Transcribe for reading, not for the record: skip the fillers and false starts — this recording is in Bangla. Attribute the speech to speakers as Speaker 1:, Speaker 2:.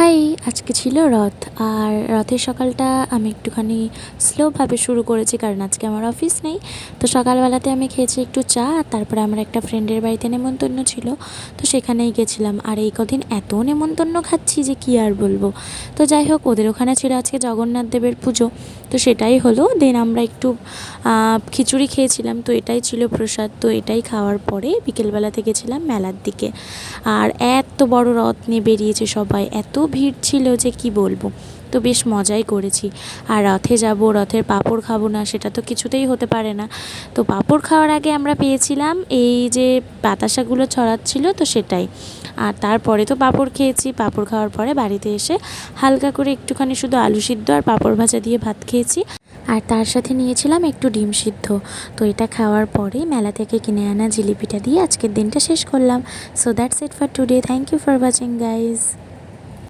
Speaker 1: হাই! আজকে ছিল রথ। আর রথের সকালটা আমি একটুখানি স্লোভাবে শুরু করেছি কারণ আজকে আমার অফিস নেই। তো সকালবেলাতে আমি খেয়েছি একটু চা, আর তারপরে আমার একটা ফ্রেন্ডের বাড়িতে নেমন্তন্ন ছিল। তো সেখানেই গেছিলাম। আর এই কদিন এত নেমন্তন্ন খাচ্ছি যে কী আর বলবো। তো যাই হোক, ওদের ওখানে ছিল আজকে জগন্নাথ দেবের পুজো। তো সেটাই হলো। দেন আমরা একটু খিচুড়ি খেয়েছিলাম। তো এটাই ছিল প্রসাদ। তো এটাই খাওয়ার পরে বিকেলবেলাতে গেছিলাম মেলার দিকে। আর এত বড় রথ নিয়ে বেরিয়েছে সবাই, এত ভিড় ছিল যে কি বলবো। তো বেশ মজাই করেছি। আর রথে যাব, রথের পাঁপড় খাবো না সেটা তো কিছুতেই হতে পারে না। তো পাঁপড় খাওয়ার আগে আমরা পেয়েছিলাম এই যে বাতাসাগুলো ছড়াচ্ছিল, তো সেটাই। আর তারপরে তো পাঁপড় খেয়েছি। পাঁপড় খাওয়ার পরে বাড়িতে এসে হালকা করে একটুখানি শুধু আলু সিদ্ধ আর পাঁপড় ভাজা দিয়ে ভাত খেয়েছি। আর তার সাথে নিয়েছিলাম একটু ডিম সিদ্ধ। তো এটা খাওয়ার পরে মেলা থেকে কিনে আনা জিলিপিটা দিয়ে আজকের দিনটা শেষ করলাম। So that's it for today. Thank you for watching guys.